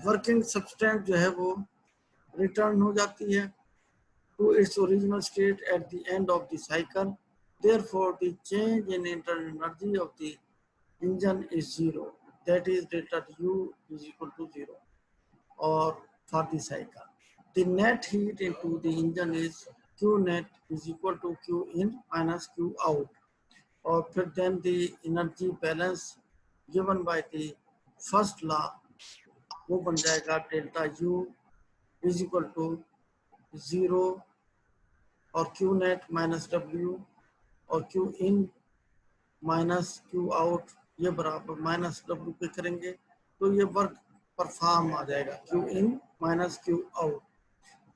Working substance जो है वो रिटर्न हो जाती है to its original state at the end of the cycle. Therefore, the change in internal energy of the engine is zero. That is delta U is equal to zero, or for the cycle. The net heat into the engine is Q net is equal to Q in minus Q out. Or then the energy balance given by the first law वो बन जाएगा delta U is equal to zero और Q net minus W और Q in minus Q out ये बराबर minus W पे करेंगे तो ये वर्क परफॉर्म आ जाएगा Q in minus Q out.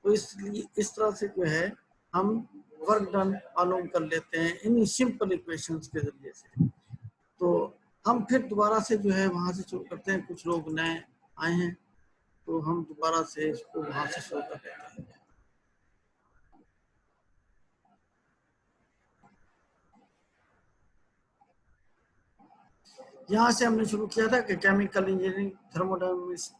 तो इसलिए इस तरह से जो है हम वर्क डन मालूम कर लेते हैं इन सिंपल इक्वेशंस के जरिए से। तो हम फिर दोबारा से जो है वहां से शुरू करते हैं, कुछ लोग नए आए हैं तो हम दोबारा से इसको वहां से शुरू कर देते हैं। यहाँ से हमने शुरू किया था कि केमिकल इंजीनियरिंग थर्मोडायनामिक्स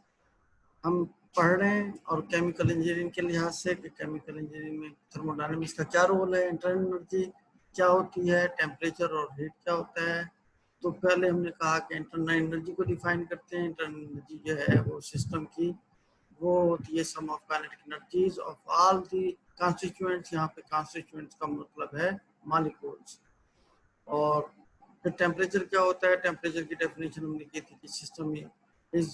हम पढ़ रहे हैं और केमिकल इंजीनियरिंग के लिहाज से कि केमिकल इंजीनियरिंग में थर्मोडायनामिक्स का क्या रोल है, इंटरनल एनर्जी क्या होती है, टेम्परेचर और हीट क्या होता है। तो पहले हमने कहा कि इंटरनल एनर्जी को डिफाइन करते हैं। इंटरनल एनर्जी जो है वो सिस्टम की वो होती है sum of kinetic energies of all the constituents. यहाँ पे कॉन्स्टिट्यूएंट्स का मतलब है मॉलिक्यूल्स। और फिर टेम्परेचर क्या होता है, टेम्परेचर की डेफिनेशन हमने की थी कि system is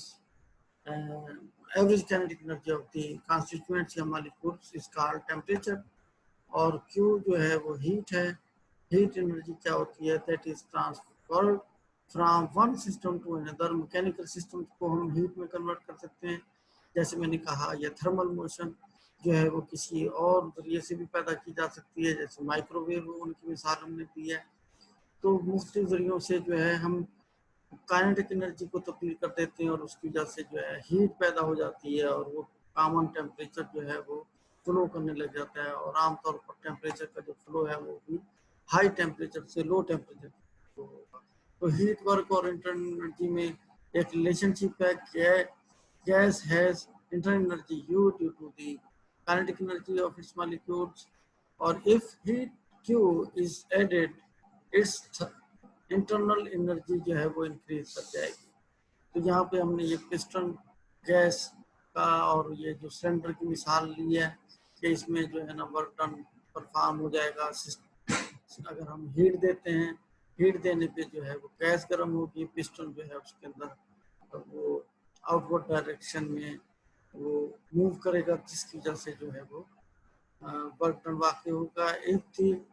average kinetic energy of the constituents या मॉलिक्यूल्स इज कॉल्ड टेम्परेचर। और Q जो है वो हीट है। हीट एनर्जी क्या होती है, that is transferred from one system to another. Mechanical system को हम हीट में कन्वर्ट कर सकते हैं, जैसे मैंने कहा या थर्मल मोशन जो है वो किसी और जरिए से भी पैदा की जा सकती है, जैसे माइक्रोवेव उनकी मिसाल हमने दी है। तो मुख्तलिफ जरियों से जो है हम काइनेटिक एनर्जी को तब्दील कर देते हैं और उसकी वजह से जो है हीट पैदा हो जाती है और वो कॉमन टेम्परेचर जो है वो फ्लो करने लग जाता है। और आमतौर पर टेम्परेचर का जो फ्लो है वो भी हाई टेम्परेचर से लो टेम्परेचर फ्लो होगा। तो हीट वर्क और इंटरनल एनर्जी में एक रिलेशनशिप है। Gas has internal energy U due to the kinetic energy of its molecules, और if heat Q is added its internal energy जो है वो इंक्रीज कर जाएगी। तो यहाँ पे हमने ये पिस्टन गैस का और ये जो सिलेंडर की मिसाल ली है कि इसमें जो है ना वर्क डन परफॉर्म हो जाएगा। अगर हम हीट देते हैं, हीट देने पे जो है वो गैस गर्म होगी, पिस्टन जो है उसके अंदर तो वो आउटवर्ड डायरेक्शन में वो मूव करेगा, जिसकी वजह से जो है वो वर्क डन वाकई होगा। If the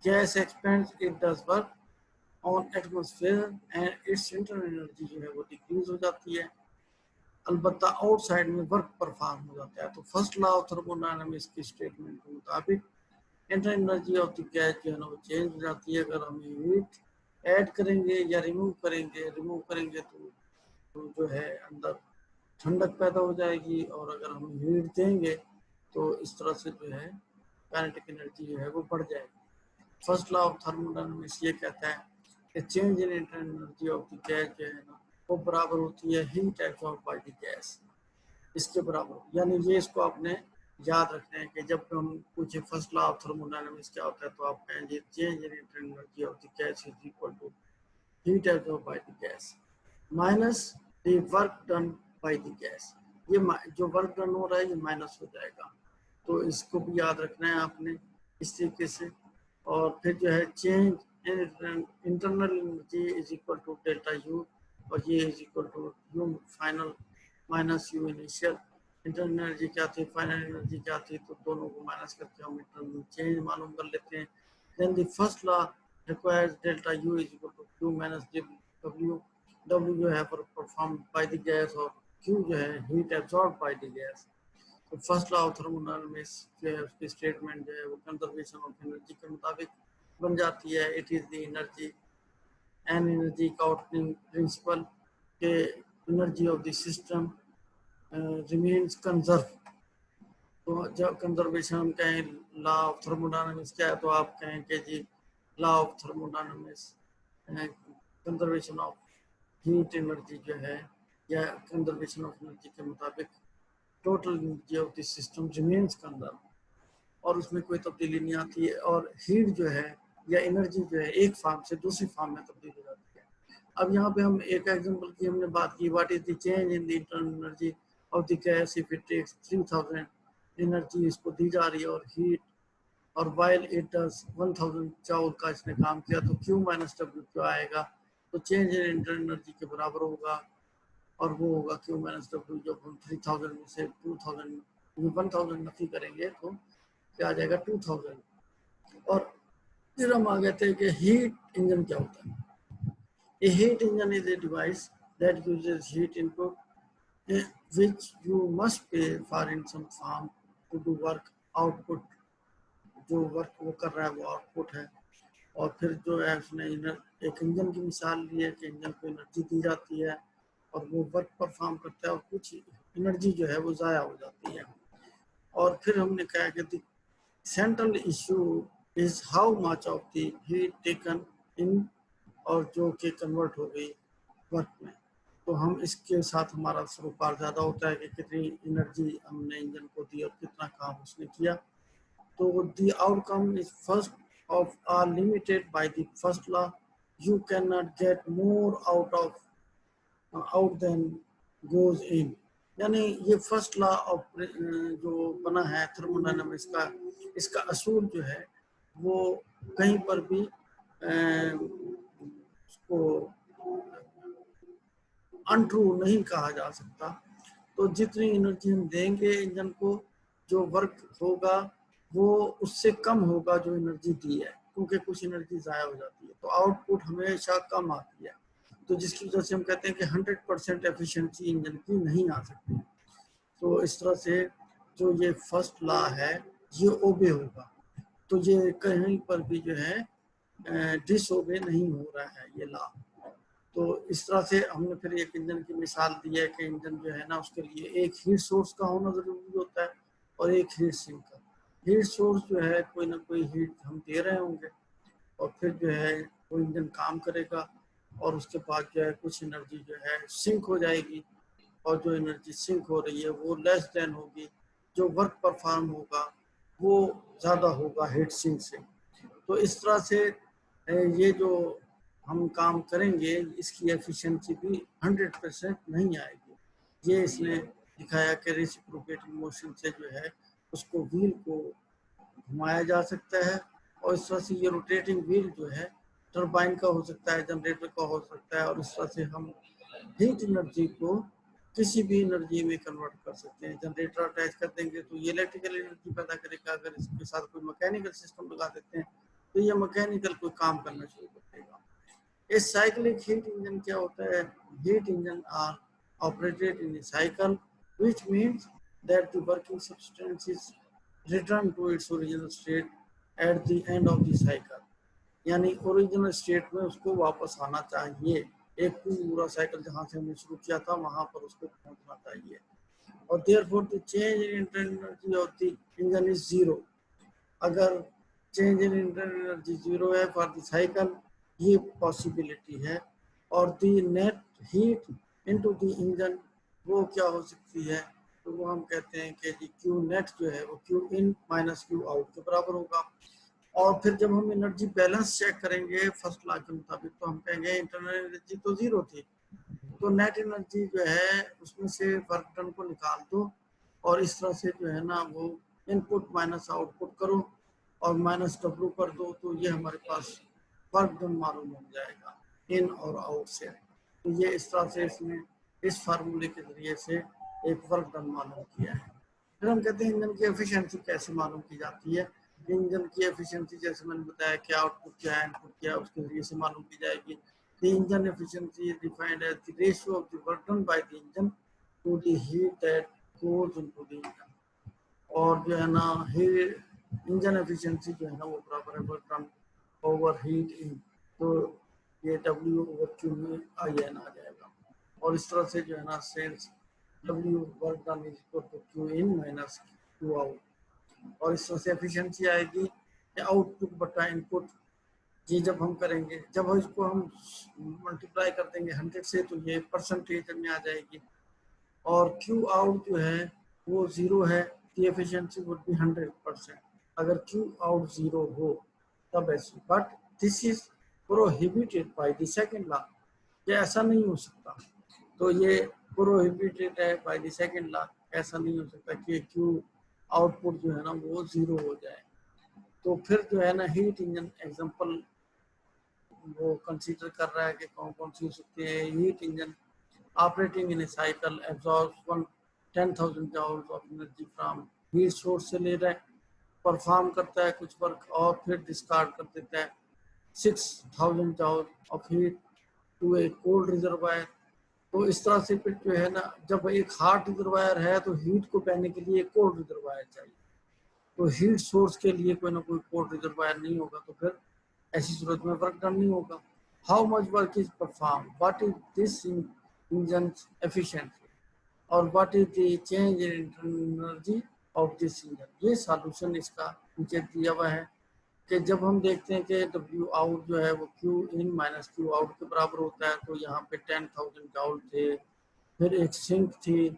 gas expends it does work on atmosphere and it's internal energy जो है वो डिक्रीज हो जाती है, अलबत्ता आउटसाइड में वर्क परफॉर्म हो जाता है। तो फर्स्ट लॉ ऑफ थर्मोडायनामिक्स की स्टेटमेंट के मुताबिक internal energy of the gas जो है ना वो चेंज हो जाती है। अगर हम हीट ऐड करेंगे या रिमूव करेंगे तो जो है अंदर ठंडक पैदा हो जाएगी, और अगर हम हीट देंगे तो इस तरह से जो है काइनेटिक एनर्जी जो है वो बढ़ जाएगी। फर्स्ट लॉ ऑफ थर्मोडायनामिक्स ये कहता है कि change in internal energy of the gas जो है ना वो बराबर होती है heat absorb by the gas, इसके बराबर। यानी ये इसको आपने याद रखना है कि जब हम पूछे फर्स्ट लॉ ऑफ थर्मोडायनामिक्स क्या होता है तो आप कहेंगे change in internal energy of the gas is equal to heat absorb by the gas minus the work done by the gas. ये जो वर्क डन हो रहा है ये माइनस हो जाएगा, तो इसको भी याद रखना है आपने इस तरीके से। और फिर जो है change internal energy is equal to delta U, और ये is equal to U final minus U initial. Internal energy क्या थी, फाइनल एनर्जी क्या थी, तो दोनों को माइनस करके हम इंटरनल चेंज मालूम कर लेते हैं। Then the first law requires delta U is equal to Q minus W। W जो है परफॉर्म बाय द गैस और Q जो है heat absorb by the gas. तो फर्स्ट लॉ ऑफ थर्मोडायनामिक्स जो है उसकी स्टेटमेंट जो है वो कंजर्वेशन ऑफ एनर्जी के मुताबिक बन जाती है। It is the energy an energy counting principle के energy of the system remains conserve. तो जब कंजर्वेशन हम कहें लॉ ऑफ थर्मोडायनामिक्स क्या है तो आप कहें कि जी law of thermodynamics conservation of heat energy जो है या कंजर्वेशन ऑफ एनर्जी के मुताबिक total energy of this system remains conserve, और उसमें कोई तब्दीली नहीं आती है, और हीट जो है या एनर्जी जो है एक फार्म से दूसरी फार्म में तब्दील हो जाती है। अब यहाँ पे हम एक एग्जांपल की हमने बात की, what is the change in the internal energy of the gas if it takes 3000 energy इसको दी जा रही है और हीट, और वाइल इट डज 1000 जूल का इसने काम किया, तो Q माइनस W क्यों आएगा, तो चेंज इन इंटरनल एनर्जी के बराबर होगा, और वो होगा Q माइनस W। जब हम 3000 में से 1000 नफी करेंगे तो क्या आ जाएगा 2000। और फिर हम आ गए थे कि हीट इंजन क्या होता है। A heat engine is a device that uses heat input, which you must pay for in some form to do work. Output जो वर्क वो कर रहा है वो आउटपुट है। और फिर जो है उसने एक इंजन की मिसाल ली है कि इंजन को एनर्जी दी जाती है और वो वर्क परफॉर्म करता है, और कुछ एनर्जी जो है वो ज़ाया हो जाती है। और फिर हमने कहा कि the central issue is how much of the heat taken in, और जो कि कन्वर्ट हो गई वर्क में। तो हम इसके साथ हमारा सरोकार ज़्यादा होता है कि कितनी एनर्जी हमने इंजन को दी और कितना काम उसने किया। तो the outcome is first of are limited by the first law. You cannot get more out than goes in. यानी ये फर्स्ट लॉ ऑफ जो बना है थर्मोडायनामिक्स का, इसका असूल जो है वो कहीं पर भी उसको अनट्रू नहीं कहा जा सकता। तो जितनी एनर्जी हम देंगे इंजन को, जो वर्क होगा वो उससे कम होगा जो एनर्जी दी है, क्योंकि कुछ एनर्जी ज़ाया हो जाती है, तो आउटपुट हमेशा कम आती है। तो जिसकी वजह से हम कहते हैं कि 100% एफिशिएंसी इंजन की नहीं आ सकती। तो इस तरह से जो ये फर्स्ट लॉ है ये ओबे होगा, तो ये कहीं पर भी जो है डिसओबे नहीं हो रहा है ये लॉ। तो इस तरह से हमने फिर एक इंजन की मिसाल दी है कि इंजन जो है ना उसके लिए एक हीट सोर्स का होना ज़रूरी होता है और एक हीट सिंक का। हीट सोर्स जो है कोई ना कोई हीट हम दे रहे होंगे, और फिर जो है वो इंजन काम करेगा, और उसके बाद जो है कुछ एनर्जी जो है सिंक हो जाएगी, और जो एनर्जी सिंक हो रही है वो लेस देन होगी, जो वर्क परफॉर्म होगा वो ज़्यादा होगा हीट सिंक से। तो इस तरह से ये जो हम काम करेंगे इसकी एफिशिएंसी भी 100% नहीं आएगी। ये इसने दिखाया कि रेसिप्रोकेटिंग मोशन से जो है उसको व्हील को घुमाया जा सकता है, और इस तरह से ये रोटेटिंग व्हील जो है टरबाइन का हो सकता है, जनरेटर का हो सकता है, और इस तरह से हम हीट एनर्जी को किसी भी एनर्जी में कन्वर्ट कर सकते हैं। जनरेटर अटैच कर देंगे तो ये इलेक्ट्रिकल एनर्जी पैदा करेगा, अगर इसके साथ कोई मैकेनिकल सिस्टम लगा देते हैं तो ये मैकेनिकल कोई काम करना शुरू कर देगा। इस साइक्लिक हीट इंजन क्या होता है? Heat engine are operated in cycle, which means that the working substance is return to its original state at the end of the cycle. यानी ओरिजिनल स्टेट में उसको वापस आना चाहिए, एक पूरा साइकिल जहाँ से हमने शुरू किया था वहाँ पर उसको पहुँचना चाहिए। और therefore the change in internal energy of the engine is zero. अगर change in internal energy zero है फॉर द साइकिल, ये पॉसिबिलिटी है। और the net heat into the engine वो क्या हो सकती है? तो वो हम कहते हैं कि क्यू नेट जो है वो Q in minus Q out के बराबर होगा। और फिर जब हम एनर्जी बैलेंस चेक करेंगे फर्स्ट लॉ के मुताबिक, तो हम कहेंगे इंटरनल एनर्जी तो जीरो थी, तो नेट एनर्जी जो है उसमें से वर्क डन को निकाल दो, और इस तरह से जो है ना वो इनपुट माइनस आउटपुट करो और माइनस डब्ल्यू कर दो, तो ये हमारे पास वर्क डन मालूम हो जाएगा इन और आउट से। तो ये इस तरह से इसमें इस फार्मूले के जरिए से एक वर्क डन मालूम किया है। फिर हम कहते हैं इंजन की एफिशिएंसी कैसे मालूम की जाती है? इंजन की एफिशिएंसी जैसे मैंने बताया कि आउटपुट क्या है इनपुट क्या है उसके जरिए से मालूम की जाएगी। The engine efficiency is defined as the ratio of the work done by the engine to the heat that goes into the engine। और जो है ना इंजन एफिशिएंसी जो है ना वो बराबर है work done over heat in, तो ये W ओवर Q में IN आ जाएगा। और इस तरह से जो है ना सेल्स W work done is equal to Q in minus Q out. और इस तरह से एफिशिएंसी आएगी कि आउटपुट बटा इनपुट ये जब हम करेंगे, जब इसको हम मल्टीप्लाई कर देंगे 100 से तो ये परसेंटेज में आ जाएगी। और क्यू आउट जो है वो 0 है, दी एफिशिएंसी वुड बी 100%। अगर क्यू आउट 0 हो तब ऐसी, but this is prohibited by the second law, ये ऐसा नहीं हो सकता। तो ये प्रोहिबिटेड है बाय द सेकंड लॉ, ऐसा नहीं हो सकता कि क्यू आउटपुट जो है ना वो 0 हो जाए। तो फिर जो है ना हीट इंजन एग्जांपल वो कंसीडर कर रहा है कि कौन कौन सी हो सकती है। Heat engine operating in a cycle absorbs 10,000 joules of energy from heat source से ले रहा है, परफॉर्म करता है कुछ वर्क और फिर डिस्कार्ड कर देता है 6,000 joules of heat to a cold reservoir. तो इस तरह से फिर जो है ना जब एक हॉट रिजर्वायर है तो हीट को बहने के लिए कोल्ड रिजर्वायर चाहिए। तो हीट सोर्स के लिए कोई ना कोई कोल्ड रिजर्वायर नहीं होगा तो फिर ऐसी सूरत में वर्क डन नहीं होगा। How much work is perform, what is this engine efficiency और what is the change in energy of this engine. ये सॉल्यूशन इसका नीचे दिया हुआ है कि जब हम देखते हैं कि डब्ल्यू आउट जो है वो Q in minus Q out के बराबर होता है, तो यहाँ पे 10,000 जाउल थे, फिर एक सिंक थी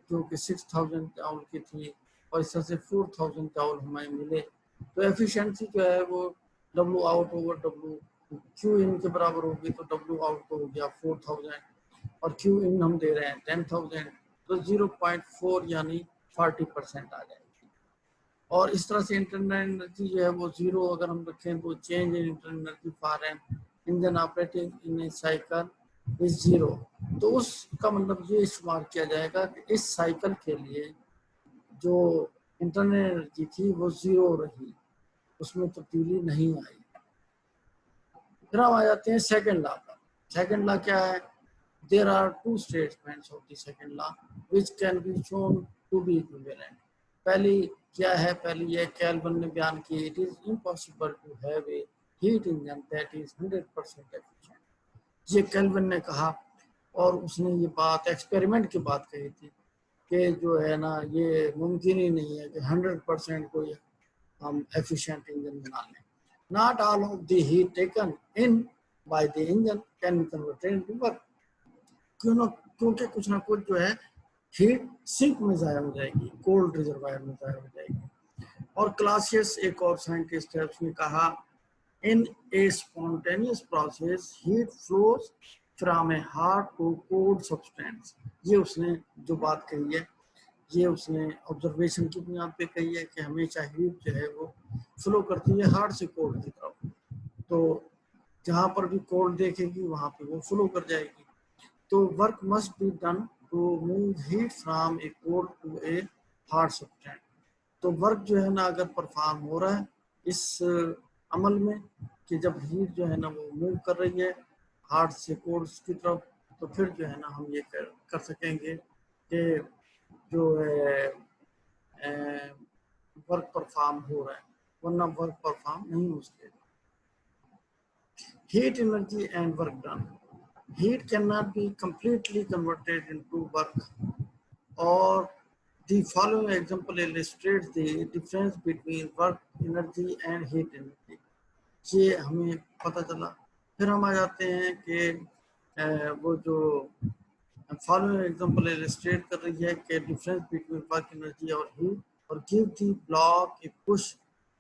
जो कि 6,000 जाउल की थी और इस तरह से 4,000 जाउल हमें मिले। तो एफिशिएंसी जो है वो W out over W Q in के बराबर होगी, तो डब्ल्यू आउट तो हो गया 4,000 और क्यू इन हम दे रहे हैं 10,000, तो 0.4 यानी 40% आ जाएगी। और इस तरह से इंटरनल एनर्जी जो है वो 0 अगर हम रखें तो change in internal energy for an engine operating in a cycle is 0। तो उसका मतलब ये शुमार किया जाएगा कि इस साइकिल के लिए जो इंटरनल एनर्जी थी वो 0 रही, उसमें तब्दीली नहीं आई। फिर हम आ जाते हैं सेकंड लॉ पर। सेकंड लॉ क्या है? There are two statements of the second law which can be shown to be equivalent. पहली क्या है? पहली ये कैल्विन ने बयान की, it is impossible to have a heat engine that is 100% efficient. ये कैल्विन ने कहा और उसने ये बात एक्सपेरिमेंट की बात कही थी कि जो है ना ये मुमकिन ही नहीं है कि 100% कोई हम एफिशिएंट इंजन बना लें। Not all of the heat taken in by the engine can be converted into work। क्योंकि कुछ ना कुछ जो है हीट सिंक में ज़ाया हो जाएगी, कोल्ड रिजर्वायर में ज़ाया हो जाएगी। और क्लासियस एक और साइंटिस्ट है, उसने कहा in a spontaneous process heat flows from a hot to cold substance. ये उसने जो बात कही है ये उसने ऑब्जर्वेशन की बुनियाद पे कही है कि हमेशा हीट जो है वो फ्लो करती है हार्ड से कोल्ड की तरफ। तो जहाँ पर भी कोल्ड देखेगी वहाँ पे वो फ्लो कर जाएगी। तो work must be done to move heat from a cold to a hard substance. तो वर्क जो है ना अगर परफॉर्म हो रहा है इस अमल में कि जब हीट जो है ना वो मूव कर रही है हार्ड से कोल्ड की तरफ, तो फिर जो है ना हम ये कर सकेंगे कि जो है वर्क परफॉर्म हो रहा है, वरना वर्क परफॉर्म नहीं हो सकेगा। Heat energy and work done. Heat can not be completely converted into work or the following example illustrates the difference between work energy and heat energy। ये हमें पता चला। फिर हम आ जाते हैं कि वो जो following example illustrate कर रही है कि difference between work energy और heat और give the block a push,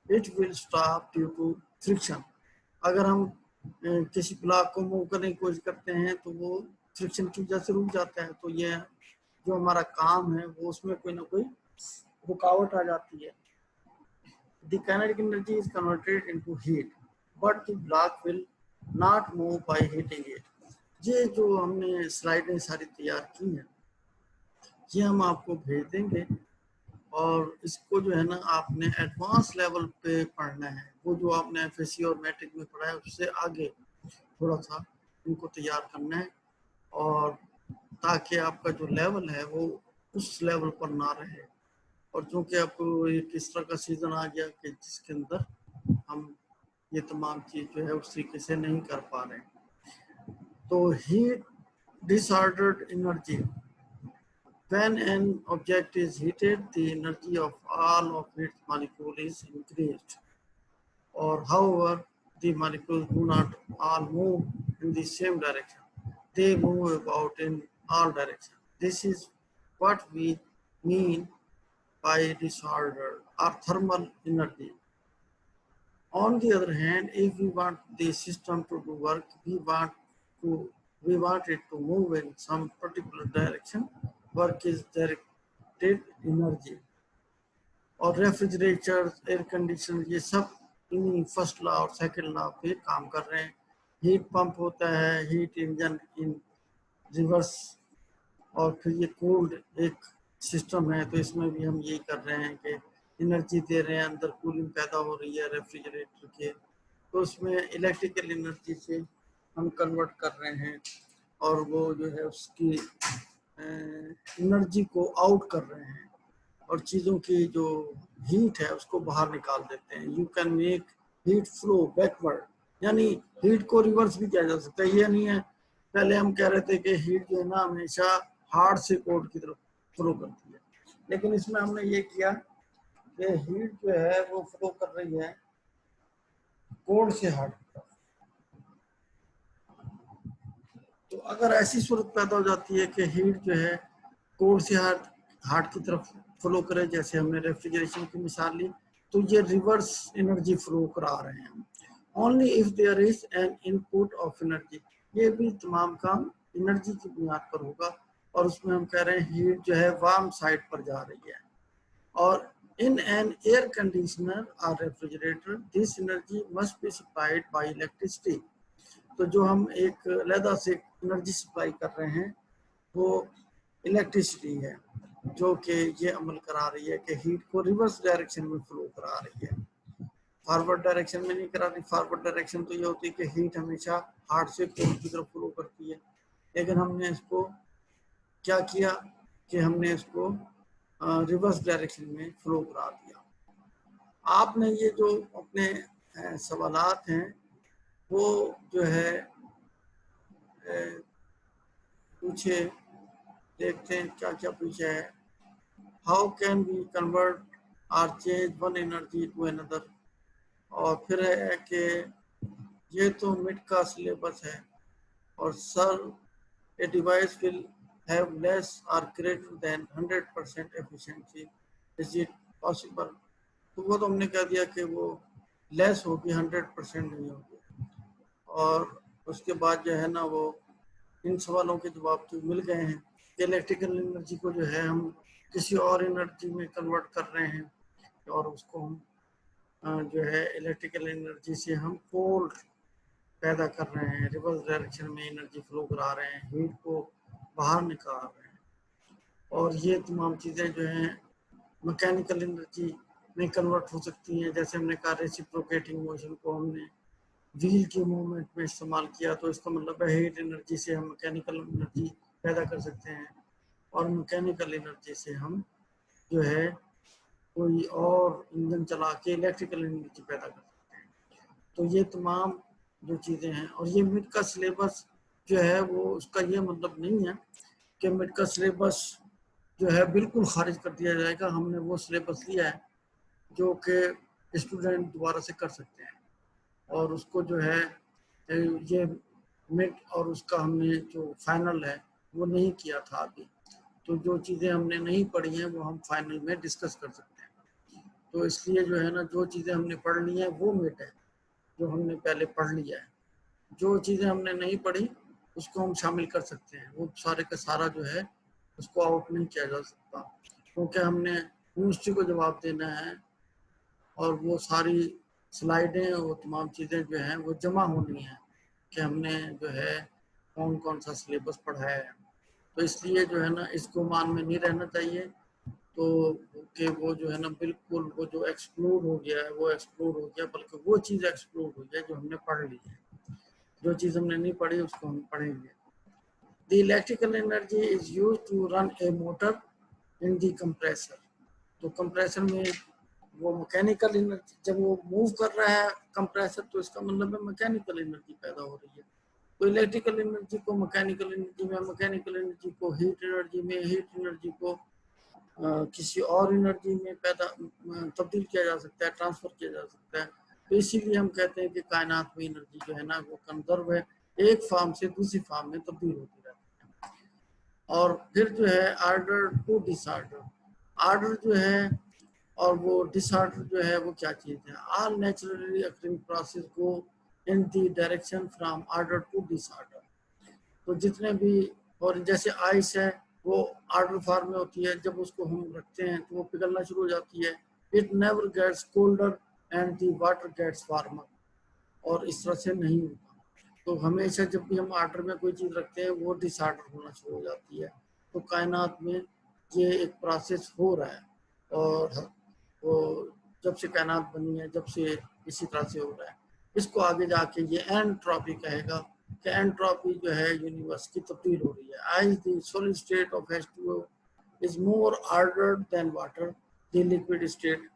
it will stop due to friction। अगर हम किसी ब्लॉक को मूव करने की कोशिश करते हैं तो वो फ्रिक्शन की वजह से रुक जाता है। तो ये जो हमारा काम है वो उसमें कोई ना कोई रुकावट आ जाती है। The kinetic energy is converted into heat, but the block will not move by heating it। ये जो हमने स्लाइडें सारी तैयार की हैं ये हम आपको भेज देंगे और इसको जो है ना आपने एडवांस लेवल पे पढ़ना है। वो जो आपने एफएससी और मैट्रिक में पढ़ा है उससे आगे थोड़ा सा इनको तैयार करना है और ताकि आपका जो लेवल है वो उस लेवल पर ना रहे। और चूँकि आपको एक इस तरह का सीजन आ गया कि जिसके अंदर हम ये तमाम चीज़ जो है उस तरीके से नहीं कर पा रहे। तो heat disordered energy. When an object is heated, the energy of all of its molecules is increased, or however the molecules do not all move in the same direction. They move about in all directions. This is what we mean by disorder or thermal energy. On the other hand, if we want the system to do work, to we want it to move in some particular direction. Work is directed energy. और refrigerator, air conditioner, ये सब इन्हीं first law और second law पे काम कर रहे हैं. हीट पंप होता है, हीट इंजन इन रिवर्स, और फिर ये कूल्ड एक सिस्टम है. तो इसमें भी हम यही कर रहे हैं कि एनर्जी दे रहे हैं, अंदर कूलिंग पैदा हो रही है रेफ्रिजरेटर के, तो उसमें इलेक्ट्रिकल एनर्जी से हम कन्वर्ट कर रहे हैं और वो जो है उसकी एनर्जी को आउट कर रहे हैं और चीज़ों की जो हीट है उसको बाहर निकाल देते हैं. You can make heat flow backward, यानी हीट को रिवर्स भी किया जा सकता है. ये नहीं है, पहले हम कह रहे थे कि हीट जो है ना हमेशा हार्ड से कोल्ड की तरफ फ्लो करती है, लेकिन इसमें हमने ये किया कि हीट जो है वो फ्लो कर रही है कोल्ड से हार्ड की तरफ. तो अगर ऐसी सूरत पैदा हो जाती है कि हीट जो है कोल्ड से हार्ड की तरफ फ्लो करे, जैसे हमने रेफ्रिजरेशन की मिसाल ली, तो ये रिवर्स एनर्जी फ्लो करा रहे हैं. Only if there is an input of energy, ये भी तमाम काम एनर्जी की बुनियाद पर होगा. और उसमें हम कह रहे हैं हीट जो है वार्म साइड पर जा रही है. और इन एन एयर कंडीशनर और refrigerator this energy must be supplied by electricity. तो जो हम एक अलहदा से एनर्जी सप्लाई कर रहे हैं वो इलेक्ट्रिसिटी है, जो कि ये अमल करा रही है कि हीट को रिवर्स डायरेक्शन में फ्लो करा रही है, फॉरवर्ड डायरेक्शन में नहीं करा रही. फॉरवर्ड डायरेक्शन तो ये होती है कि हीट हमेशा हार्ड से कोल्ड की तरफ फ्लो करती है, लेकिन हमने इसको क्या किया कि हमने इसको रिवर्स डायरेक्शन में फ्लो करा दिया. आपने ये जो अपने सवालात हैं वो जो है पूछे, देखते हैं क्या क्या पूछा है. हाउ कैन वी कन्वर्ट और change one energy to another. और फिर है कि ये तो मिड का सिलेबस है और sir a device will have less और greater than 100% efficiency, is it possible. तो वो तो हमने कह दिया कि वो लेस होगी, 100% नहीं होगी. और उसके बाद जो है ना वो इन सवालों के जवाब तो मिल गए हैं कि इलेक्ट्रिकल एनर्जी को जो है हम किसी और एनर्जी में कन्वर्ट कर रहे हैं और उसको हम जो है इलेक्ट्रिकल एनर्जी से हम कोल्ड पैदा कर रहे हैं, रिवर्स डायरेक्शन में एनर्जी फ्लो करा रहे हैं, हीट को बाहर निकाल रहे हैं. और ये तमाम चीज़ें जो हैं मैकेनिकल एनर्जी में कन्वर्ट हो सकती हैं. जैसे हमने कहा रेसिप्रोकेटिंग मोशन को हमने व्हील के मूवमेंट में इस्तेमाल किया, तो इसका मतलब है हीट एनर्जी से हम मैकेनिकल एनर्जी पैदा कर सकते हैं और मैकेनिकल एनर्जी से हम जो है कोई और इंजन चला के इलेक्ट्रिकल एनर्जी पैदा कर सकते हैं. तो ये तमाम जो चीज़ें हैं, और ये मिड का सिलेबस जो है वो उसका ये मतलब नहीं है कि मिड का सिलेबस जो है बिल्कुल खारिज कर दिया जाएगा. हमने वो सिलेबस लिया है जो कि स्टूडेंट दोबारा से कर सकते हैं और उसको जो है ये मिड और उसका हमने जो फाइनल है वो नहीं किया था अभी. तो जो चीज़ें हमने नहीं पढ़ी हैं वो हम फाइनल में डिस्कस कर सकते हैं. तो इसलिए जो है ना जो चीज़ें हमने पढ़ ली हैं वो मिड है जो हमने पहले पढ़ लिया है. जो चीज़ें हमने नहीं पढ़ी उसको हम शामिल कर सकते हैं, वो सारे का सारा जो है उसको आउट नहीं किया जा सकता, क्योंकि हमने यूनिवर्सिटी को जवाब देना है और वो सारी स्लाइडें और तमाम चीज़ें जो हैं वो जमा होनी है कि हमने जो है कौन कौन सा सिलेबस पढ़ा है. तो इसलिए जो है ना इसको मान में नहीं रहना चाहिए तो कि वो जो है ना बिल्कुल वो जो एक्सक्लूड हो गया है वो एक्सक्लूड हो गया, बल्कि वो चीज़ एक्सक्लूड हो गया जो हमने पढ़ ली है. जो चीज़ हमने नहीं पढ़ी उसको हम पढ़ेंगे. The electrical energy is use to run a motor in the compressor. तो कंप्रेसर में वो मैकेनिकल एनर्जी जब वो मूव कर रहा है कंप्रेसर, तो इसका मतलब है मैकेनिकल एनर्जी पैदा हो रही है. तो इलेक्ट्रिकल एनर्जी को मैकेनिकल एनर्जी में, मैकेनिकल एनर्जी को हीट एनर्जी में, हीट एनर्जी को किसी और एनर्जी में पैदा तब्दील किया जा सकता है, ट्रांसफर किया जा सकता है. तो इसीलिए हम कहते हैं कि कायनात में एनर्जी जो है ना वो कंजर्व है, एक फॉर्म से दूसरी फॉर्म में तब्दील होती रहती है। और फिर जो है आर्डर टू डिसऑर्डर, आर्डर जो है और वो डिसऑर्डर जो है वो क्या चीज़ है। All naturally occurring process go in the direction from order to disorder. तो जितने भी, और जैसे आइस है वो ऑर्डर फॉर्म में होती है, जब उसको हम रखते हैं तो वो पिघलना शुरू हो जाती है। It never gets colder and the water gets warmer, और इस तरह से नहीं होता। तो हमेशा जब भी हम ऑर्डर में कोई चीज़ रखते हैं वो डिसऑर्डर होना शुरू हो जाती है। तो कायनात में ये एक प्रोसेस हो रहा है, और वो जब से कायनात बनी है जब से इसी तरह से हो रहा है। इसको आगे जाके ये एंट्रोपी कहेगा कि एंट्रोपी जो है यूनिवर्स की तब्दील हो रही है। As the solid state of H2O is more ordered than water, the liquid state.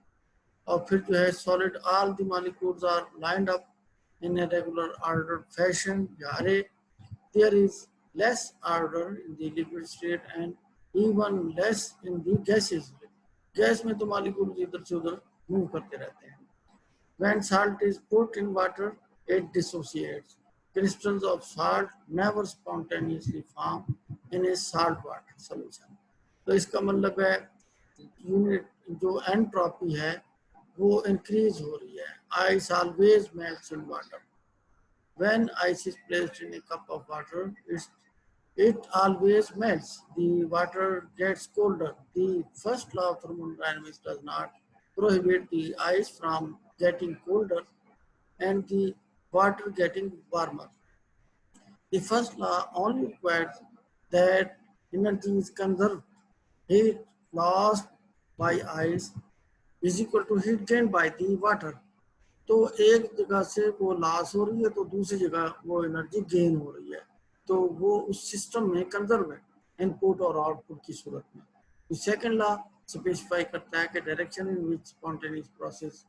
और फिर जो है solid, all the molecules are lined up in a regular ordered fashion या array. There is less order in the liquid state and even less in the gaseous state. Gas में तो molecule इधर से उधर मूव करते रहते हैं। When salt is put in water, it dissociates. Crystals of salt never spontaneously form in a salt water solution. तो इसका मतलब है यूनिट जो एंट्रोपी है वो इंक्रीज हो रही है। Ice always melts in water. When ice is placed in a cup of water, it always melts. The water gets colder. The first law of thermodynamics does not prohibit the ice from getting colder and the water getting warmer. The first law only requires that energy is conserved. Heat lost by ice is equal to heat gained by the water. तो एक जगह से वो loss हो रही है तो दूसरी जगह वो एनर्जी गेन हो रही है, तो वो उस सिस्टम में कंजर्व है इनपुट और आउटपुट की सूरत में। तो सेकंड लॉ स्पेसिफाई करता है कि direction in which spontaneous process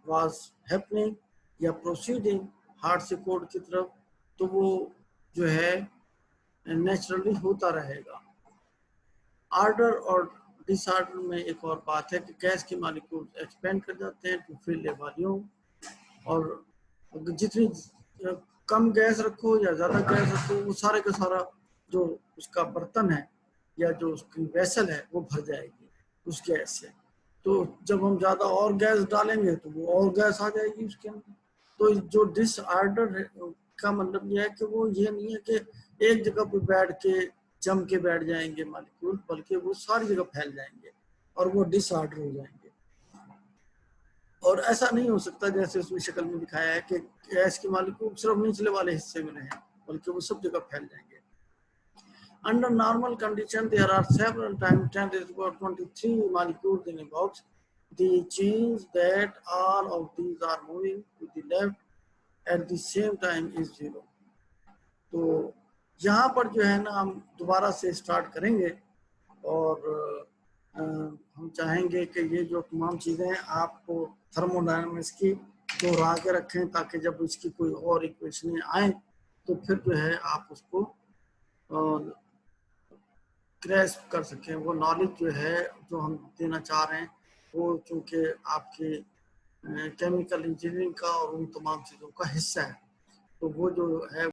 was happening या प्रोसीडिंग हार्ड से कोड की तरफ, तो वो जो है नेचुरली होता रहेगा। ऑर्डर और डिसऑर्डर में एक और बात है कि गैस के मॉलिक्यूल एक्सपेंड कर जाते हैं टू फिल ए वॉल्यूम, और जितनी कम गैस रखो या ज़्यादा गैस रखो वो सारे का सारा जो उसका बर्तन है या जो उसकी वेसल है वो भर जाएगी उस गैस से। तो जब हम ज़्यादा और गैस डालेंगे तो वो और गैस आ जाएगी उसके अंदर। तो जो डिसऑर्डर का मतलब ये है कि वो ये नहीं है कि एक जगह पर बैठ के जम के बैठ जाएंगे मॉलिक्यूल, बल्कि वो सारी जगह फैल जाएंगे और वो डिसऑर्डर हो जाएंगे। और ऐसा नहीं हो सकता जैसे उसमें शक्ल में दिखाया है कि गैस के मॉलिक्यूल सिर्फ निचले वाले हिस्से में रहें, बल्कि वो सब जगह फैल जाएंगे। Under normal condition, there are several times 10 to the power 23 molecules in a box. The change that all of these are moving to the left at the same time is 0. तो यहाँ पर जो है ना हम दोबारा से स्टार्ट करेंगे और हम चाहेंगे कि ये जो तमाम चीज़ें आपको थर्मोडायनामिक्स की दोहरा के रखें, ताकि जब इसकी कोई और इक्वेशनें आए तो फिर जो है आप उसको ग्रैस्प कर सकें। वो नॉलेज जो है जो हम देना चाह रहे हैं वो चूँकि आपके केमिकल इंजीनियरिंग का और उन तमाम चीज़ों का हिस्सा है, तो वो जो है